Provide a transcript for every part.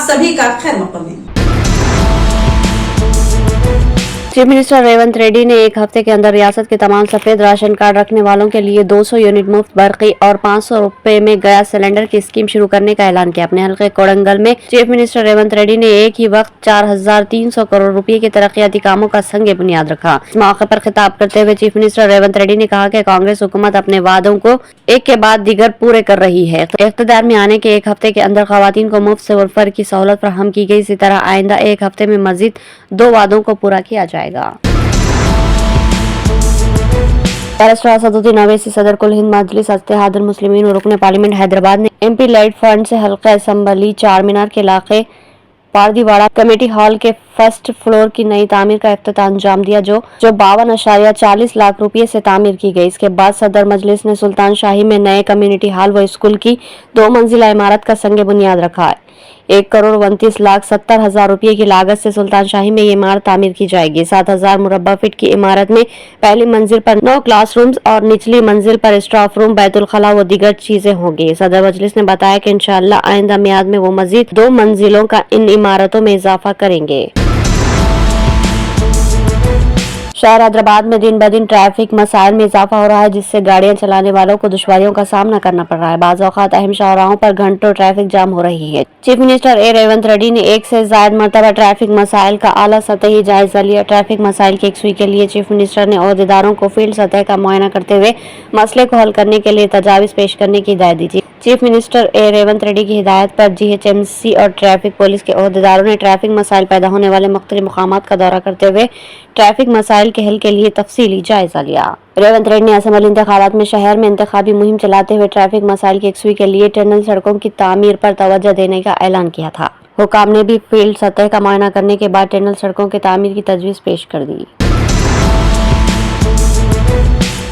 आप सभी का खैर मक़दम है। चीफ मिनिस्टर रेवंत रेड्डी ने एक हफ्ते के अंदर रियासत के तमाम सफेद राशन कार्ड रखने वालों के लिए 200 यूनिट मुफ्त बरकी और 500 रुपए में गैस सिलेंडर की स्कीम शुरू करने का ऐलान किया। अपने हल्के कोडंगल में चीफ मिनिस्टर रेवंत रेड्डी ने एक ही वक्त 4300 करोड़ रुपए के तरक्याती कामों का संग बुनियाद रखा। इस मौके पर खिताब करते हुए चीफ मिनिस्टर रेवंत रेड्डी ने कहा कि कांग्रेस हुकूमत अपने वादों को एक के बाद दीगर पूरे कर रही है। इख्तिदार में आने के एक हफ्ते के अंदर खवातीन को मुफ्त सफर की सहूलत फराहम की गई। इसी तरह आइंदा एक हफ्ते में मजीद 2 वादों को पूरा किया जाएगा। बैरिस्टर असदुद्दीन ओवैसी सदर कुल हिंद मजलिस इत्तेहादुल मुस्लिमीन और रुकन पार्लियामेंट हैदराबाद ने एमपी लाइट फंड से हल्का असम्बली चार मीनार के इलाके पारदीवाड़ा कमेटी हॉल के फर्स्ट फ्लोर की नई तामीर का इफ्तिताह अंजाम दिया, जो 52.40 लाख रुपये से तामीर की गई। इसके बाद सदर मजलिस ने सुल्तान शाही में नए कम्युनिटी हॉल व स्कूल की 2 मंजिला इमारत का संग बुनियाद रखा। 1,29,70,000 रुपये की लागत से सुल्तान शाही में ये इमारत तामीर की जाएगी। 7,000 मुरब्बा फीट की इमारत में पहली मंजिल पर 9 क्लासरूम्स और निचली मंजिल पर स्टाफ रूम, बैतुल खला व दीगर चीजें होंगी। सदर मजलिस ने बताया कि इंशाअल्लाह आइंदा मियाद में वो मजीद 2 मंजिलों का इन इमारतों में इजाफा करेंगे। शहर हैदराबाद में दिन ब दिन ट्रैफिक मसाइल में इजाफा हो रहा है, जिससे गाड़ियां चलाने वालों को दुश्वारियों का सामना करना पड़ रहा है। बाज़ औक़ात अहम शाहराहों पर घंटों ट्रैफिक जाम हो रही है। चीफ मिनिस्टर रेवंत रेड्डी ने एक से ज्यादा मरतबा ट्रैफिक मसाइल का आला सतही जायजा लिया। ट्रैफिक मसाइल की यकसुई के लिए चीफ मिनिस्टर ने ओहदेदारों को फील्ड सतह का मुआयना करते हुए मसले को हल करने के लिए तजावीज़ पेश करने की हिदायत दी। चीफ मिनिस्टर रेवंत रेड्डी की हिदायत पर GHMC और ट्रैफिक पुलिस के ओहदेदारों ने ट्रैफिक मसाइल पैदा होने वाले मुख्तलिफ मुकामात का दौरा करते हुए ट्रैफिक मसाइल के हल के लिए तफसीली जायजा लिया। रेवंत रेड्डी ने असेंबली इंतखाबात में शहर में इंतखाबी मुहिम चलाते हुए ट्रैफिक मसाइल की यकसुई के लिए टनल सड़कों की तामीर पर तवज्जो देने का ऐलान किया था। हुकाम ने भी फील्ड सतह का मुआयना करने के बाद टनल सड़कों की तामीर की तजवीज़ पेश कर दी।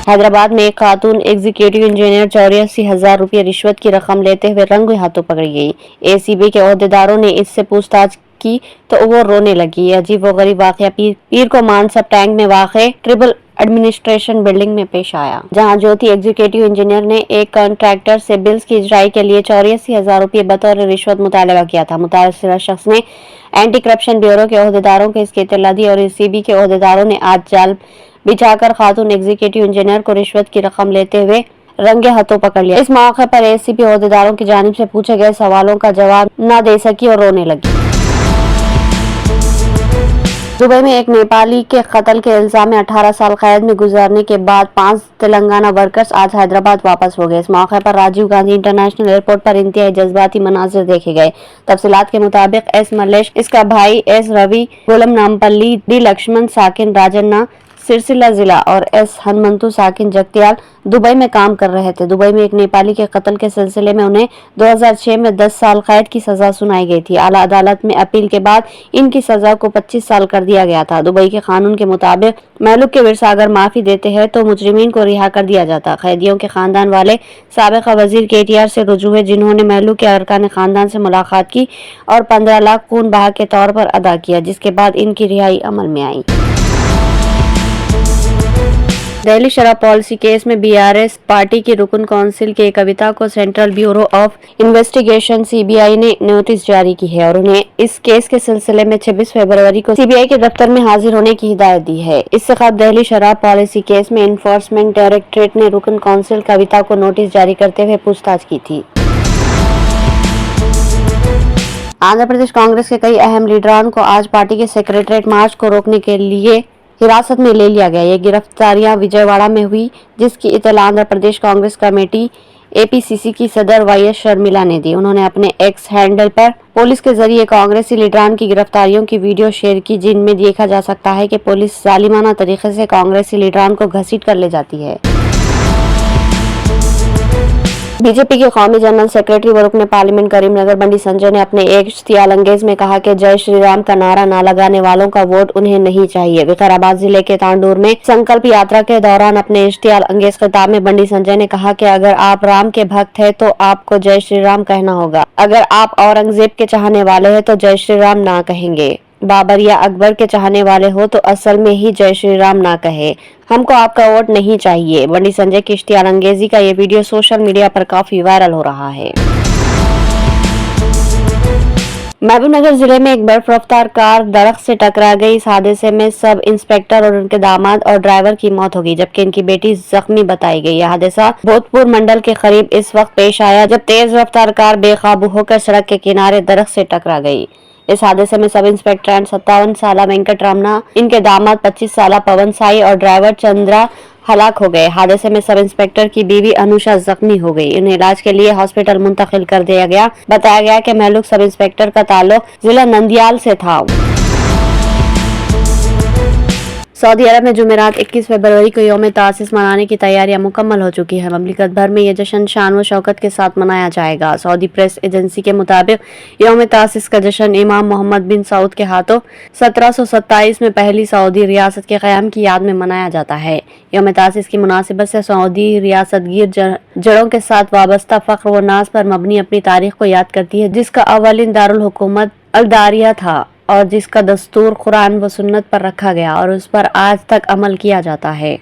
हैदराबाद में एक खातून एग्जीक्यूटिव इंजीनियर 84,000 रुपये रिश्वत की रकम लेते हुए रंगे हाथों पकड़ी गई। ACB के ओहदेदारों ने इससे पूछताछ की तो वो रोने लगी। अजीब व गरीब वाकया पीर को मानसब टैंक में वाक़े ट्रिपल एडमिनिस्ट्रेशन बिल्डिंग में पेश आया, जहां ज्योति एग्जीक्यूटिव इंजीनियर ने एक कॉन्ट्रैक्टर से बिल्स की इजराई के लिए 84,000 रुपये बतौर रिश्वत मुतालबा किया था। मुतासिरा शख्स ने एंटी करप्शन ब्यूरो के ओहदेदारों को इसकी इत्तला दी और ACB के ओहदेदारों ने आज जाल बिछाकर खातून एग्जीक्यूटिव इंजीनियर को रिश्वत की रकम लेते हुए रंगे हाथों पकड़ लिया। इस मौके पर ACB ओहदेदारों की जानिब से पूछे गए सवालों का जवाब न दे सकी और रोने लगी। दुबई में एक नेपाली के कत्ल के इल्जाम में 18 साल कैद में गुजारने के बाद 5 तेलंगाना वर्कर्स आज हैदराबाद वापस हो गए। इस मौके पर राजीव गांधी इंटरनेशनल एयरपोर्ट पर इंतहाई जज्बाती मनाजिर देखे गए। तफसीलात के मुताबिक S मल्लेश, इसका भाई S रवि, गोलम नामपल्ली, D लक्ष्मण साकिन राजन्ना सिरसिला जिला और S हनुमंतु साकिन जगतियाल दुबई में काम कर रहे थे। दुबई में एक नेपाली के कत्ल के सिलसिले में उन्हें 2006 में 10 साल कैद की सजा सुनाई गई थी। आला अदालत में अपील के बाद इनकी सजा को 25 साल कर दिया गया था। दुबई के कानून के मुताबिक महलूक के विरसा अगर माफी देते हैं तो मुजरिमीन को रिहा कर दिया जाता। कैदियों के खानदान वाले साबिका वजीर KTR से रुजू हुए, जिन्होंने महलूक के अरकान खानदान से मुलाकात की और 15 लाख खून बहा के तौर पर अदा किया, जिसके बाद इनकी रिहाई अमल में आई। दिल्ली शराब पॉलिसी केस में BRS पार्टी की रुकन काउंसिल के कविता को central bureau of investigation CBI ने नोटिस जारी की है और उन्हें इस केस के सिलसिले में 26 फरवरी को CBI के दफ्तर में हाजिर होने की हिदायत दी है। इससे कबल दिल्ली शराब पॉलिसी केस में इन्फोर्समेंट डायरेक्टरेट ने रुकन काउंसिल कविता को नोटिस जारी करते हुए पूछताछ की थी। आंध्र प्रदेश कांग्रेस के कई अहम लीडरान को आज पार्टी के सेक्रेटरीट मार्च को रोकने के लिए हिरासत में ले लिया गया। ये गिरफ्तारियां विजयवाड़ा में हुई, जिसकी इत्तला आंध्र प्रदेश कांग्रेस कमेटी APCC की सदर YS शर्मिला ने दी। उन्होंने अपने X हैंडल पर पुलिस के जरिए कांग्रेसी लीडरान की गिरफ्तारियों की वीडियो शेयर की, जिनमें देखा जा सकता है कि पुलिस जालिमाना तरीके से कांग्रेसी लीडरान को घसीट कर ले जाती है। बीजेपी के कौमी जनरल सेक्रेटरी व रुकन पार्लियामेंट करीमनगर बंडी संजय ने अपने एक इश्तियाल अंगेज में कहा कि जय श्री राम का नारा ना लगाने वालों का वोट उन्हें नहीं चाहिए। विकाराबाद जिले के तांडूर में संकल्प यात्रा के दौरान अपने इश्तियाल अंगेज खिताब में बंडी संजय ने कहा कि अगर आप राम के भक्त हैं तो आपको जय श्री राम कहना होगा। अगर आप औरंगजेब के चाहने वाले हैं तो जय श्री राम ना कहेंगे। बाबर या अकबर के चाहने वाले हो तो असल में ही जय श्री राम ना कहे। हमको आपका वोट नहीं चाहिए। बंडी संजय की इश्तियाल अंगेजी का ये वीडियो सोशल मीडिया पर काफी वायरल हो रहा है। महबूब नगर जिले में एक बर्फ रफ्तार कार दरख्त से टकरा गई। इस हादसे में सब इंस्पेक्टर और उनके दामाद और ड्राइवर की मौत हो गई, जबकि इनकी बेटी जख्मी बताई गई। यह हादसा भोजपुर मंडल के करीब इस वक्त पेश आया जब तेज रफ्तार कार बेकाबू होकर सड़क के किनारे दरख्त से टकरा गई। इस हादसे में सब इंस्पेक्टर 57 साला वेंकट रमना, इनके दामाद 25 साला पवन साई और ड्राइवर चंद्रा हलाक हो गए। हादसे में सब इंस्पेक्टर की बीवी अनुषा जख्मी हो गई। उन्हें इलाज के लिए हॉस्पिटल मुंतकिल कर दिया गया। बताया गया कि महलूक सब इंस्पेक्टर का ताल्लुक जिला नंदियाल से था। सऊदी अरब में जुमेरात 21 फरवरी को यौम तासीस मनाने की तैयारियां मुकम्मल हो चुकी है। ममलिकत भर में यह जश्न शान व शौकत के साथ मनाया जाएगा। सऊदी प्रेस एजेंसी के मुताबिक यौम तासीस का जश्न इमाम मोहम्मद बिन सऊद के हाथों 1727 में पहली सऊदी रियासत के क़याम की याद में मनाया जाता है। यौम तासीस की मुनासिबत से सऊदी रियासतगीर जड़ों के साथ वाबस्ता फ़ख्र व नाज पर मबनी अपनी तारीख को याद करती है, जिसका अवलिन दारुल हुकूमत अल-दारिया था और जिसका दस्तूर कुरान व सुन्नत पर रखा गया और उस पर आज तक अमल किया जाता है।